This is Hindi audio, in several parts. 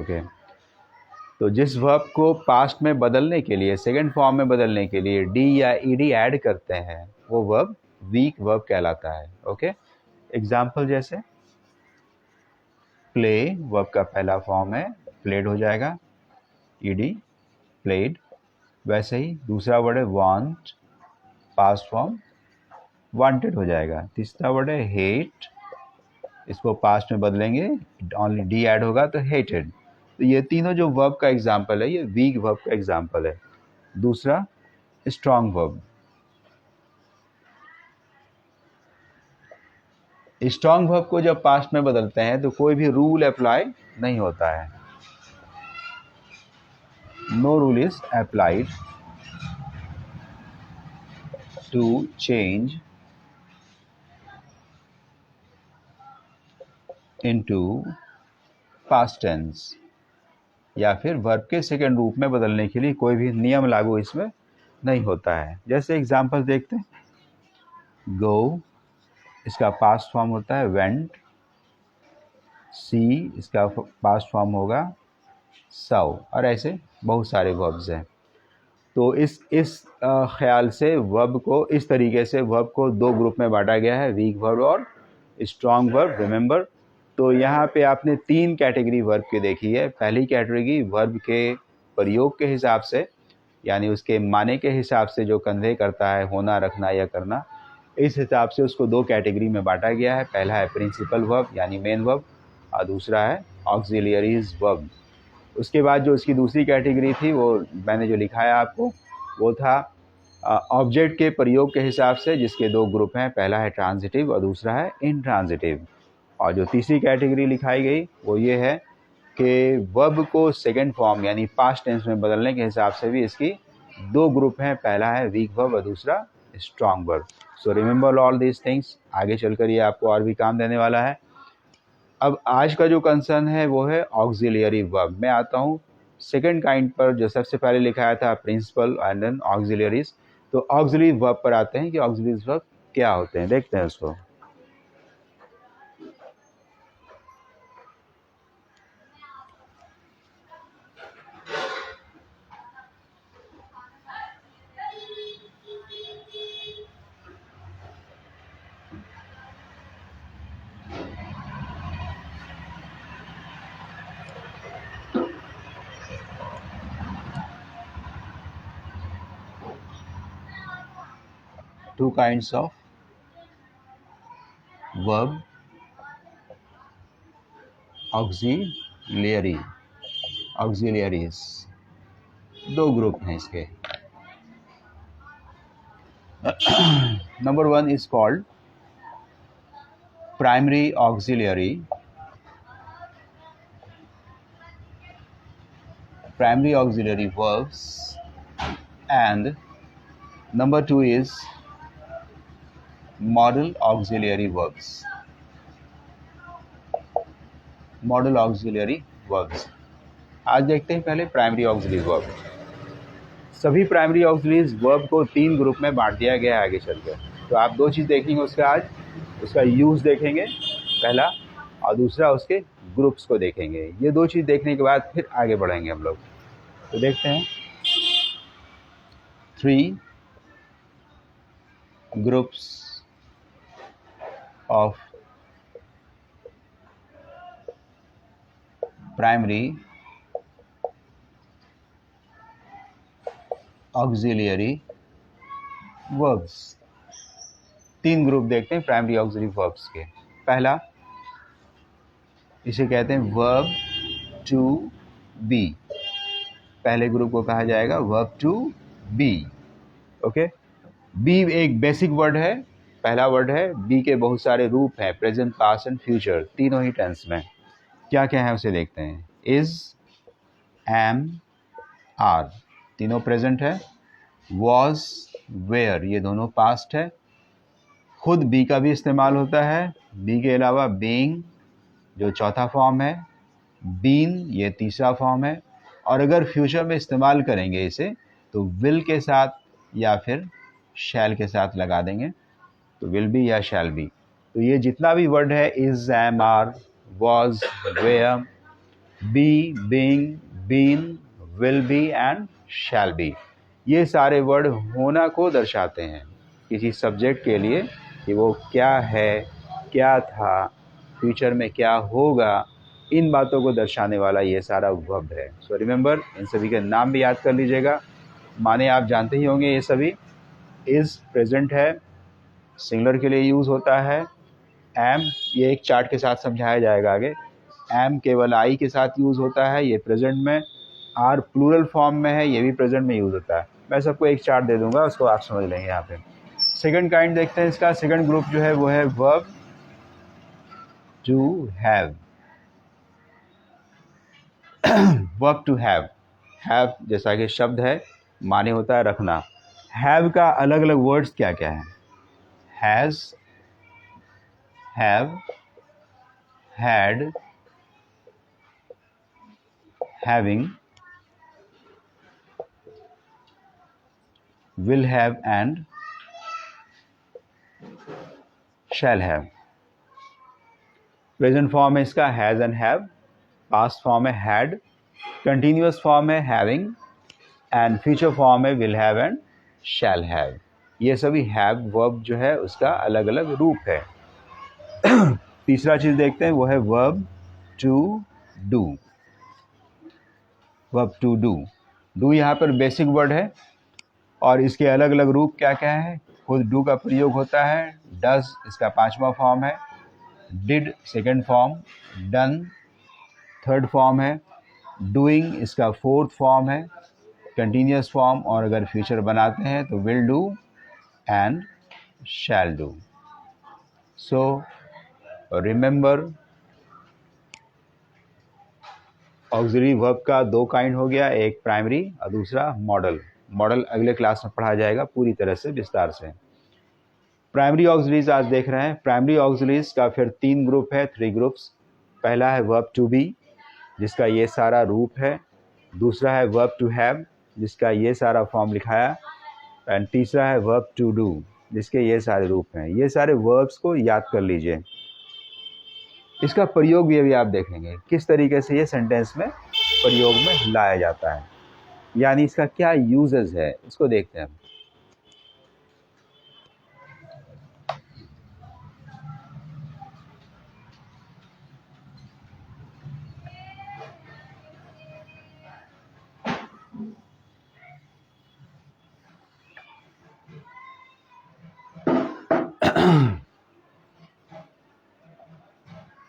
ओके तो जिस वर्ब को पास्ट में बदलने के लिए, सेकंड फॉर्म में बदलने के लिए डी या ईडी ऐड करते हैं, वो वर्ब वीक वर्ब कहलाता है। ओके एग्जाम्पल जैसे प्ले वर्ब का पहला फॉर्म है, प्लेड हो जाएगा, ईडी प्लेड। वैसे ही दूसरा वर्ड है वांट, पास्ट फॉर्म वांटेड हो जाएगा। तीसरा वर्ड है हेट, इसको पास्ट में बदलेंगे, ओनली डी ऐड होगा तो हेटेड। तो ये तीनों जो वर्ब का एग्जाम्पल है, ये वीक वर्ब का एग्जाम्पल है। दूसरा स्ट्रॉन्ग वर्ब, स्ट्रॉन्ग वर्ब को जब पास्ट में बदलते हैं तो कोई भी रूल अप्लाई नहीं होता है, no rule is applied to change into past tense, या फिर वर्ब के सेकंड रूप में बदलने के लिए कोई भी नियम लागू इसमें नहीं होता है। जैसे एग्जाम्पल देखते हैं, गो इसका पास्ट फॉर्म होता है वेंट, सी इसका पास्ट फॉर्म होगा सव, और ऐसे बहुत सारे वर्ब्स हैं। तो इस ख्याल से वर्ब को, इस तरीके से वर्ब को दो ग्रुप में बांटा गया है, वीक वर्ब और स्ट्रॉन्ग वर्ब। रिमेंबर, तो यहाँ पे आपने तीन कैटेगरी वर्ब की देखी है। पहली कैटेगरी वर्ब के प्रयोग के हिसाब से, यानी उसके माने के हिसाब से, जो कन्वे करता है होना, रखना या करना, इस हिसाब से उसको दो कैटेगरी में बांटा गया है। पहला है प्रिंसिपल वर्ब यानी मेन वर्ब, और दूसरा है ऑक्सिलियरीज वर्ब। उसके बाद जो उसकी दूसरी कैटेगरी थी, वो मैंने जो लिखा है आपको, वो था ऑब्जेक्ट के प्रयोग के हिसाब से, जिसके दो ग्रुप हैं, पहला है ट्रांजिटिव और दूसरा है इनट्रांजिटिव। और जो तीसरी कैटेगरी लिखाई गई वो ये है कि वर्ब को सेकंड फॉर्म यानी पास्ट टेंस में बदलने के हिसाब से भी इसकी दो ग्रुप हैं, पहला है वीक वर्ब और दूसरा strong verb. So remember all these things, आगे चलकर ये आपको और भी काम देने वाला है। अब आज का जो कंसर्न है वो है ऑक्सिलियरी वर्ब। मैं आता हूँ सेकंड काइंड पर, जो सबसे पहले लिखाया था प्रिंसिपल एंड देन ऑक्सिलियरीज। तो ऑक्सिलियरी वर्ब पर आते हैं कि ऑक्सिलियरी वर्ब क्या होते हैं, देखते हैं उसको। Two kinds of verb, auxiliary, auxiliaries, दो ग्रुप हैं इसके। Number one is called primary auxiliary, primary auxiliary verbs, and number two is modal auxiliary verbs, modal auxiliary verbs। आज देखते हैं पहले प्राइमरी ऑक्सिलियरी वर्ब। सभी प्राइमरी ऑक्सिलियरी वर्ब को तीन ग्रुप में बांट दिया गया है आगे चलकर। तो आप दो चीज़ देखेंगे उसका आज, उसका यूज़ देखेंगे पहला, और दूसरा उसके ग्रुप्स को देखेंगे। ये दो चीज़ देखने के बाद फिर आगे बढ़ेंगे हम लोग। तो देखते हैं, three groups of primary auxiliary verbs. तीन ग्रुप देखते हैं प्राइमरी ऑक्सिलियरी वर्ब्स के। पहला, इसे कहते हैं वर्ब टू बी। पहले ग्रुप को कहा जाएगा verb to be. Okay, be एक बेसिक वर्ड है, पहला वर्ड है। बी के बहुत सारे रूप हैं, प्रेजेंट, पास्ट एंड फ्यूचर, तीनों ही टेंस में। क्या क्या है उसे देखते हैं। इज, एम, आर, तीनों प्रेजेंट है। वॉज, वेयर, ये दोनों पास्ट है। खुद बी का भी इस्तेमाल होता है। बी के अलावा बीइंग जो चौथा फॉर्म है, बीन ये तीसरा फॉर्म है। और अगर फ्यूचर में इस्तेमाल करेंगे इसे तो विल के साथ या फिर शैल के साथ लगा देंगे, तो विल बी या शैल बी। तो ये जितना भी वर्ड है, is, am, are, was, were, be, being, been, will be and shall be. ये सारे वर्ड होना को दर्शाते हैं किसी सब्जेक्ट के लिए कि वो क्या है, क्या था, फ्यूचर में क्या होगा, इन बातों को दर्शाने वाला ये सारा वर्ब है। सो रिमेंबर, इन सभी के नाम भी याद कर लीजिएगा। माने आप जानते ही होंगे ये सभी। इज़ प्रेजेंट है, सिंगुलर के लिए यूज़ होता है। एम, ये एक चार्ट के साथ समझाया जाएगा आगे। एम केवल आई के साथ यूज़ होता है, ये प्रेजेंट में। आर प्लूरल फॉर्म में है, ये भी प्रेजेंट में यूज़ होता है। मैं सबको एक चार्ट दे दूंगा, उसको आप समझ लेंगे यहाँ पे। सेकंड काइंड देखते हैं इसका। सेकंड ग्रुप जो है वो है verb to have. Verb to have, have जैसा कि शब्द है, माने होता है रखना। हैव का अलग अलग वर्ड्स क्या क्या है? Has, have, had, having, will have and shall have। Present form है इसका has and have, past form है हैड, कंटिन्यूअस फॉर्म है हैविंग एंड फ्यूचर फॉर्म है will have and shall have. ये सभी हैव वर्ब जो है उसका अलग अलग रूप है। तीसरा चीज़ देखते हैं, वो है verb to do. Verb to do, do यहाँ पर बेसिक वर्ड है और इसके अलग अलग रूप क्या क्या है। खुद डू का प्रयोग होता है, डज इसका पांचवा फॉर्म है, did second form, done third form है, डूइंग इसका फोर्थ फॉर्म है, कंटिन्यूअस फॉर्म, और अगर फ्यूचर बनाते हैं तो will do and shall do. So remember, auxiliary verb का दो काइंड हो गया, एक प्राइमरी और दूसरा मॉडल। मॉडल अगले क्लास में पढ़ा जाएगा पूरी तरह से विस्तार से। प्राइमरी ऑक्सिलरीज आज देख रहे हैं। प्राइमरी ऑक्सिलरीज का फिर तीन ग्रुप है, थ्री ग्रुप्स। पहला है वर्ब टू बी, जिसका ये सारा रूप है। दूसरा है वर्ब टू हैव, जिसका ये सारा फॉर्म लिखाया। एंड तीसरा है वर्ब टू डू, जिसके ये सारे रूप हैं। ये सारे वर्ब्स को याद कर लीजिए। इसका प्रयोग भी अभी आप देखेंगे किस तरीके से ये सेंटेंस में प्रयोग में लाया जाता है, यानी इसका क्या यूजेस है, इसको देखते हैं।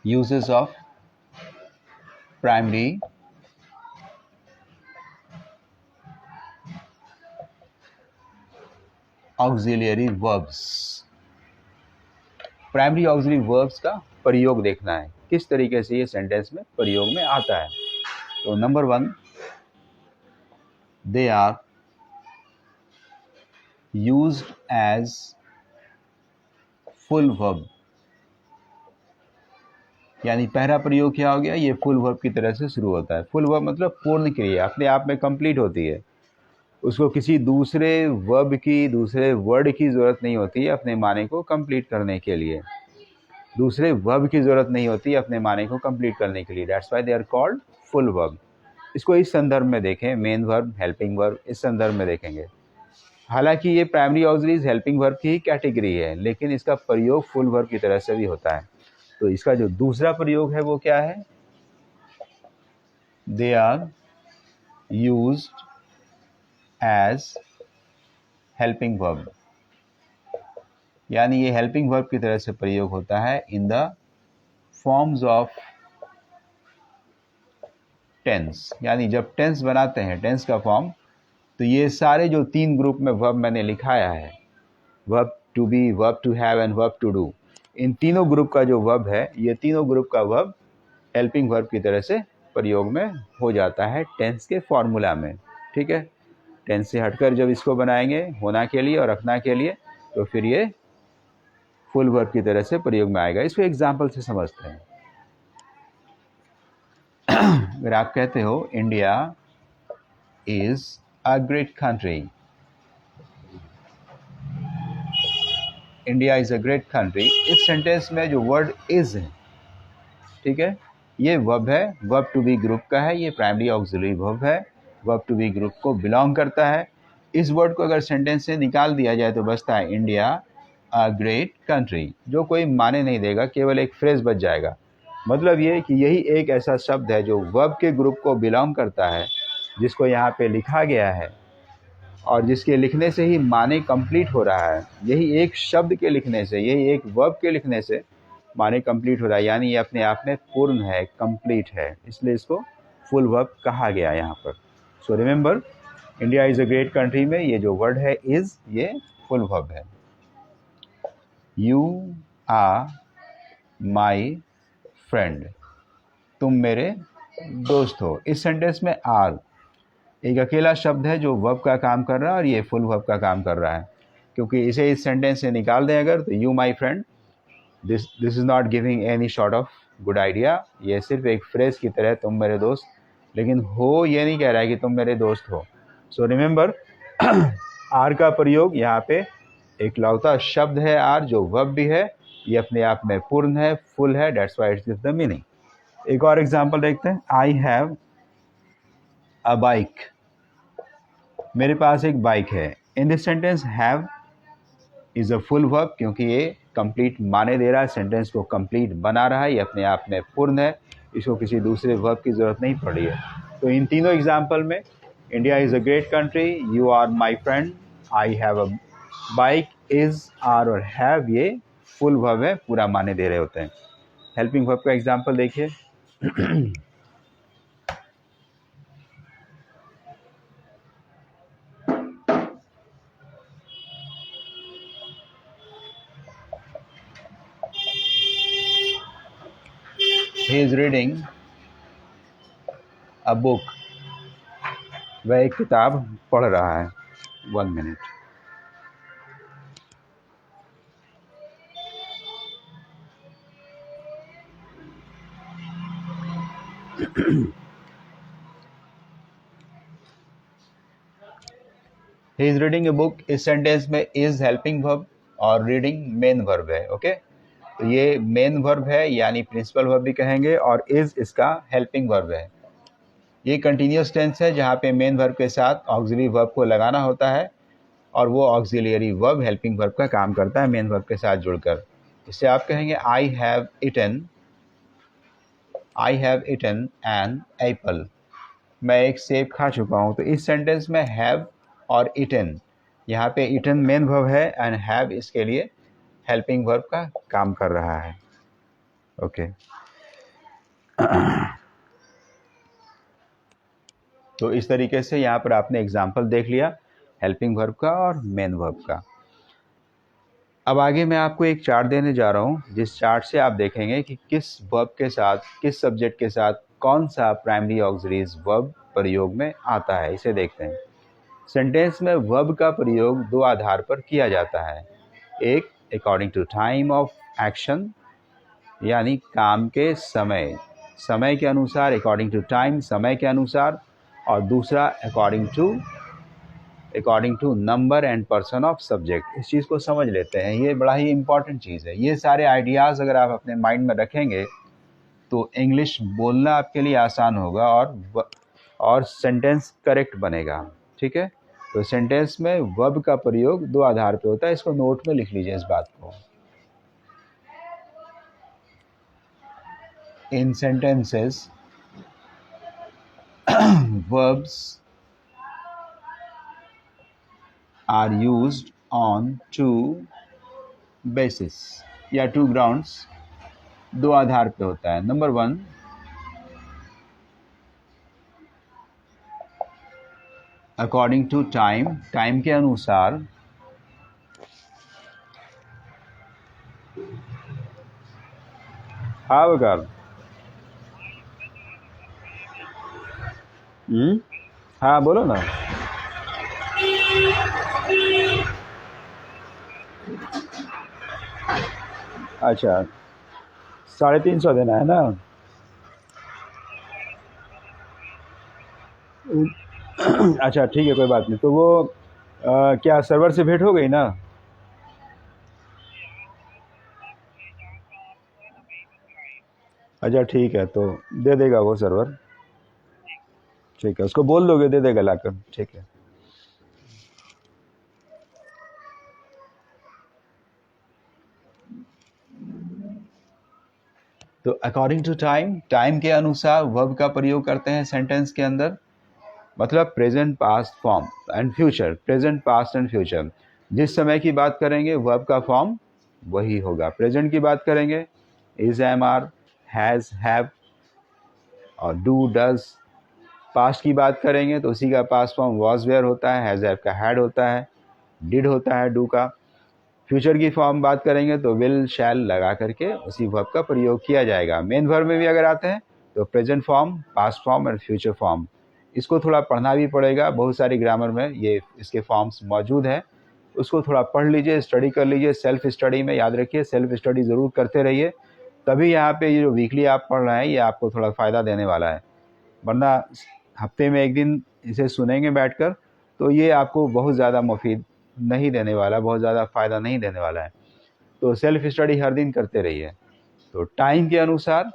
Uses of primary auxiliary verbs। Primary auxiliary verbs का प्रयोग देखना है, किस तरीके से ये सेंटेंस में प्रयोग में आता है। तो number one, they are used as full verb. यानी पहला प्रयोग क्या हो गया, ये फुल वर्ब की तरह से शुरू होता है। फुल वर्ब मतलब पूर्ण क्रिया, अपने आप में कंप्लीट होती है, उसको किसी दूसरे वर्ब की, दूसरे वर्ड की ज़रूरत नहीं होती है अपने माने को कंप्लीट करने के लिए। दूसरे वर्ब की ज़रूरत नहीं होती अपने माने को कंप्लीट करने के लिए। That's why they are called full verb. इसको इस संदर्भ में देखें, मेन वर्ब, हेल्पिंग वर्ब, इस संदर्भ में देखेंगे। हालांकि ये प्राइमरी ऑक्सिलरीज हेल्पिंग वर्ब की ही कैटेगरी है, लेकिन इसका प्रयोग फुल वर्ब की तरह से भी होता है। तो इसका जो दूसरा प्रयोग है वो क्या है, they are used as helping verb. यानी ये हेल्पिंग वर्ब की तरह से प्रयोग होता है in the forms of tense. यानी जब टेंस बनाते हैं, टेंस का फॉर्म, तो ये सारे जो तीन ग्रुप में वर्ब मैंने लिखाया है, verb to be, verb to have and verb to do, इन तीनों ग्रुप का जो वर्ब है, ये तीनों ग्रुप का वर्ब हेल्पिंग वर्ब की तरह से प्रयोग में हो जाता है टेंस के फॉर्मूला में। ठीक है, टेंस से हटकर जब इसको बनाएंगे होना के लिए और रखना के लिए, तो फिर ये फुल वर्ब की तरह से प्रयोग में आएगा। इसको एग्जाम्पल से समझते हैं। अगर आप कहते हो India is a great country, India is a great country, इस सेंटेंस में जो वर्ड इज है, ठीक है, ये वर्ब है, वर्ब टू बी ग्रुप का है, ये प्राइमरी ऑक्सिलरी वर्ब है, वर्ब टू बी ग्रुप को बिलोंग करता है। इस वर्ड को अगर सेंटेंस से निकाल दिया जाए तो बचता है इंडिया अ ग्रेट कंट्री, जो कोई माने नहीं देगा, केवल एक फ्रेज बच जाएगा। मतलब ये कि यही एक ऐसा शब्द है जो वर्ब के ग्रुप को बिलोंग करता है, जिसको यहाँ पे लिखा गया है और जिसके लिखने से ही माने कंप्लीट हो रहा है। यही एक शब्द के लिखने से, यही एक वर्ब के लिखने से माने कंप्लीट हो रहा है, यानी ये अपने आप में पूर्ण है, कंप्लीट है, इसलिए इसको फुल वर्ब कहा गया यहाँ पर। So remember, India is a great country में ये जो वर्ड है इज़, ये फुल वर्ब है। यू आर माई फ्रेंड, तुम मेरे दोस्त हो। इस सेंटेंस में आर एक अकेला शब्द है जो वर्ब का काम कर रहा है और ये फुल वर्ब का काम कर रहा है, क्योंकि इसे इस सेंटेंस से निकाल दें अगर, तो you my friend, this is not giving any sort of good idea. ये सिर्फ एक फ्रेज की तरह, तुम मेरे दोस्त, लेकिन हो ये नहीं कह रहा है कि तुम मेरे दोस्त हो। सो रिमेंबर, आर का प्रयोग यहाँ पे एक लौता शब्द है आर, जो वर्ब भी है, ये अपने आप में पूर्ण है, फुल है, that's why it's the meaning. एक और एग्जांपल देखते हैं। आई हैव अ बाइक, मेरे पास एक बाइक है। In this sentence have is a full verb, क्योंकि ये कंप्लीट माने दे रहा है, सेंटेंस को कंप्लीट बना रहा है, ये अपने आप में पूर्ण है, इसको किसी दूसरे वर्ब की ज़रूरत नहीं पड़ रही है। तो इन तीनों एग्जाम्पल में India is a great country, you are my friend, I have a bike, is, are और हैव ये फुल वर्ब है, पूरा माने दे रहे होते हैं। हेल्पिंग वर्ब का एग्जाम्पल देखिए। He is reading a book, वह एक किताब पढ़ रहा है। 1 minute. He is reading a book, इस सेंटेंस में is हेल्पिंग वर्ब और रीडिंग मेन वर्ब है। ओके, तो ये मेन वर्ब है, यानी प्रिंसिपल वर्ब भी कहेंगे, और is इसका हेल्पिंग वर्ब है। ये कंटिन्यूस टेंस है जहाँ पे मेन वर्ब के साथ ऑक्सिलरी वर्ब को लगाना होता है, और वो ऑक्सिलरी वर्ब हेल्पिंग वर्ब का काम करता है मेन वर्ब के साथ जुड़कर। इससे आप कहेंगे I have eaten an apple, मैं एक सेब खा चुका हूँ। तो इस सेंटेंस में हैव और इटन, यहाँ पे इटन मेन वर्ब है एंड हैव इसके लिए हेल्पिंग वर्ब का काम कर रहा है। ओके, तो इस तरीके से यहाँ पर आपने एग्जाम्पल देख लिया हेल्पिंग वर्ब का और मेन वर्ब का। अब आगे मैं आपको एक चार्ट देने जा रहा हूँ, जिस चार्ट से आप देखेंगे कि किस वर्ब के साथ, किस सब्जेक्ट के साथ कौन सा प्राइमरी ऑक्सिलरीज वर्ब प्रयोग में आता है। इसे देखते हैं। सेंटेंस में वर्ब का प्रयोग दो आधार पर किया जाता है। एक, according to time of action, यानी काम के समय, समय के अनुसार, अकॉर्डिंग टू टाइम, समय के अनुसार, और दूसरा according to number and person of subject. इस चीज़ को समझ लेते हैं, ये बड़ा ही इंपॉर्टेंट चीज़ है। ये सारे आइडियाज़ अगर आप अपने माइंड में रखेंगे तो इंग्लिश बोलना आपके लिए आसान होगा और सेंटेंस करेक्ट बनेगा। ठीक है, तो सेंटेंस में वर्ब का प्रयोग दो आधार पे होता है, इसको नोट में लिख लीजिए इस बात को। इन sentences verbs are used on two basis या two grounds, दो आधार पे होता है। Number 1, according to time, time के अनुसार। हाँ बकार, हाँ बोलो ना। अच्छा, 350 देना है ना। अच्छा ठीक है, कोई बात नहीं। तो वो क्या सर्वर से भेंट हो गई ना? अच्छा ठीक है, तो दे देगा वो सर्वर, ठीक है, उसको बोल दोगे दे देगा लाकर, ठीक है। तो अकॉर्डिंग टू टाइम, टाइम के अनुसार वर्ब का प्रयोग करते हैं सेंटेंस के अंदर, मतलब present past form and future, present past and future. जिस समय की बात करेंगे वर्ब का फॉर्म वही होगा। प्रेजेंट की बात करेंगे is, am, are, has, have और डू, डज। पास्ट की बात करेंगे तो उसी का पास्ट फॉर्म वॉज, वेयर होता है, हैज, हैव का हैड होता है, डिड होता है डू का। फ्यूचर की फॉर्म बात करेंगे तो विल, शैल लगा करके उसी वर्ब का प्रयोग किया जाएगा। मेन वर्ब में भी अगर आते हैं तो प्रेजेंट फॉर्म, पास्ट फॉर्म और फ्यूचर फॉर्म। इसको थोड़ा पढ़ना भी पड़ेगा, बहुत सारी ग्रामर में ये इसके फॉर्म्स मौजूद हैं, उसको थोड़ा पढ़ लीजिए, स्टडी कर लीजिए। सेल्फ स्टडी में याद रखिए, सेल्फ स्टडी ज़रूर करते रहिए, तभी यहाँ पे ये जो वीकली आप पढ़ रहे हैं ये आपको थोड़ा फ़ायदा देने वाला है। वरना हफ्ते में एक दिन इसे सुनेंगे बैठकर तो ये आपको बहुत ज़्यादा मुफीद नहीं देने वाला, बहुत ज़्यादा फ़ायदा नहीं देने वाला है। तो सेल्फ स्टडी हर दिन करते रहिए। तो टाइम के अनुसार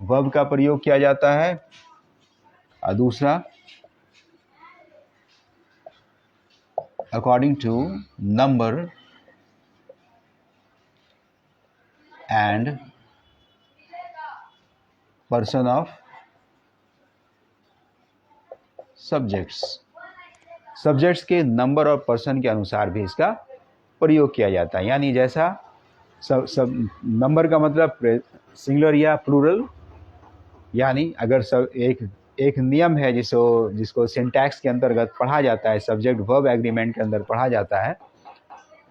वर्ब का प्रयोग किया जाता है। और दूसरा, according to number and person of subjects. Subjects के नंबर और पर्सन के अनुसार भी इसका प्रयोग किया जाता है। यानी जैसा सब नंबर का मतलब सिंगुलर या प्लूरल, यानी अगर सब एक नियम है जिसको सिंटैक्स के अंतर्गत पढ़ा जाता है, सब्जेक्ट वर्ब एग्रीमेंट के अंदर पढ़ा जाता है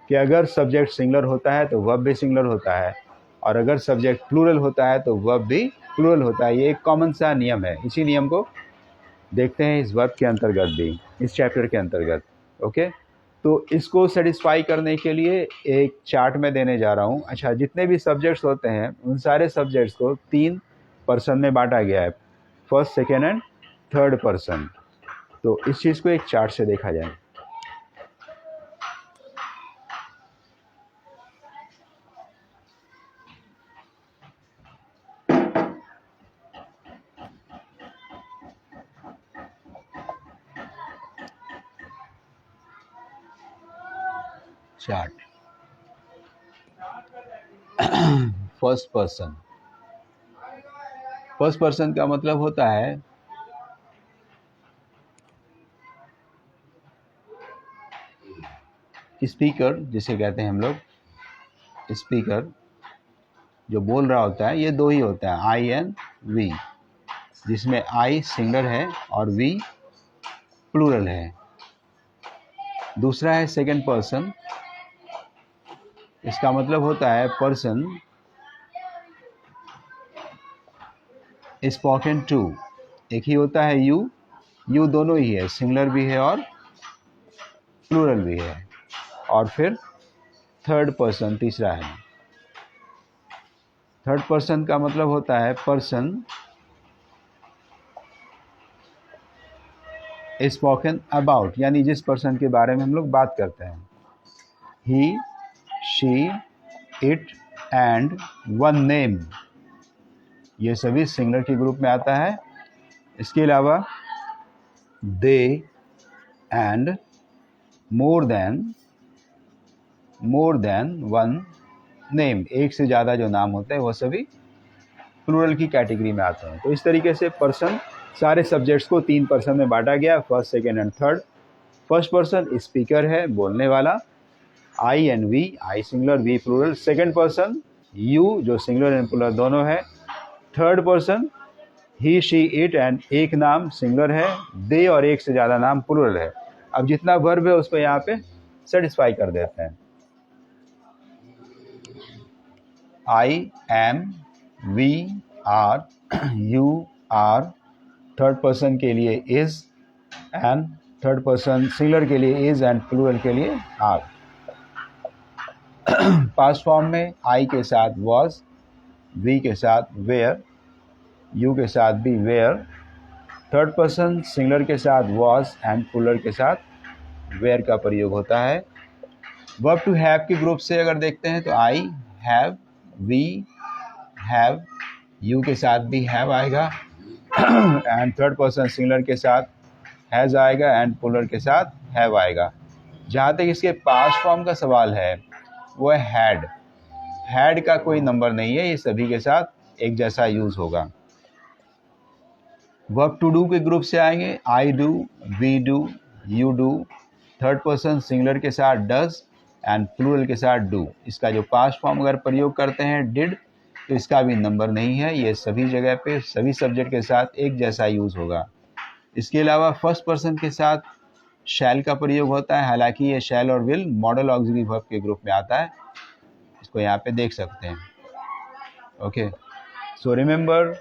कि अगर सब्जेक्ट सिंगुलर होता है तो वर्ब भी सिंगुलर होता है, और अगर सब्जेक्ट प्लूरल होता है तो वर्ब भी प्लूरल होता है। ये एक कॉमन सा नियम है। इसी नियम को देखते हैं इस वर्ब के अंतर्गत भी, इस चैप्टर के अंतर्गत। ओके, तो इसको सेटिस्फाई करने के लिए एक चार्ट में देने जा रहा हूँ। अच्छा, जितने भी सब्जेक्ट्स होते हैं उन सारे सब्जेक्ट्स को 3 पर्सन में बांटा गया है, first, second and third person. तो इस चीज़ को एक चार्ट से देखा जाए। Chart, first person. First person का मतलब होता है स्पीकर, जिसे कहते हैं हम लोग स्पीकर, जो बोल रहा होता है। ये दो ही होता है, आई एंड वी, जिसमें आई सिंगुलर है और वी प्लूरल है। दूसरा है सेकंड पर्सन, इसका मतलब होता है पर्सन स्पोकन टू। एक ही होता है यू, यू दोनों ही है, सिंगुलर भी है और प्लूरल भी है। और फिर थर्ड पर्सन तीसरा है। थर्ड पर्सन का मतलब होता है पर्सन स्पोकन अबाउट, यानी जिस पर्सन के बारे में हम लोग बात करते हैं। He, she, it and one name, ये सभी सिंगुलर के ग्रुप में आता है। इसके अलावा they and more than one name, एक से ज़्यादा जो नाम होते हैं वो सभी प्लूरल की कैटेगरी में आते हैं। तो इस तरीके से पर्सन, सारे सब्जेक्ट्स को 3 पर्सन में बांटा गया, first, second and third. First person speaker है, बोलने वाला, I and we, I singular we plural. Second person you, जो सिंगुलर एंड प्लूरल दोनों है। Third person he, she, it and एक नाम सिंगुलर है, दे और एक से ज़्यादा नाम प्लूरल है। अब जितना वर्ब है उसको यहाँ पे सेटिस्फाई कर देते हैं। I am, we are, you are, third person के लिए is and third person singular के लिए इज एंड प्लूरल के लिए आर। पास्ट फॉर्म में आई के साथ वॉज, वी के साथ वेयर, यू के साथ भी वेयर। थर्ड पर्सन सिंगुलर के साथ वॉज एंड प्लूरल के साथ वेयर का प्रयोग होता है। वर्ब टू हैव के ग्रुप से अगर देखते हैं तो I have, we have, you के साथ भी हैव आएगा एंड थर्ड पर्सन सिंगुलर के साथ हैज़ आएगा एंड प्लूरल के साथ हैव आएगा। जहाँ तक इसके पास्ट फॉर्म का सवाल है वो है हैड। हैड का कोई नंबर नहीं है, ये सभी के साथ एक जैसा यूज़ होगा। वर्ब टू डू के ग्रुप से आएंगे I do, we do, you do, third person singular के साथ डज एंड प्लूरल के साथ डू। इसका जो पास्ट फॉर्म अगर प्रयोग करते हैं डिड तो इसका भी नंबर नहीं है, ये सभी जगह पे सभी सब्जेक्ट के साथ एक जैसा यूज़ होगा। इसके अलावा फर्स्ट पर्सन के साथ शैल का प्रयोग होता है, हालांकि ये शैल और विल मॉडल ऑक्सिलरी वर्ब के ग्रुप में आता है, इसको यहाँ पे देख सकते हैं। ओके, सो रिमेंबर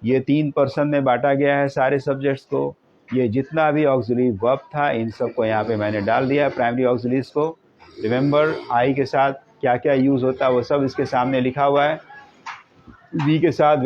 ये 3 पर्सन में बांटा गया है सारे सब्जेक्ट्स को। ये जितना भी ऑक्सिलरी वर्ब था इन सब को यहाँ पे मैंने डाल दिया है, प्राइमरी ऑक्सिलरीज को। रिमेंबर आई के साथ क्या क्या यूज़ होता है वो सब इसके सामने लिखा हुआ है। वी के साथ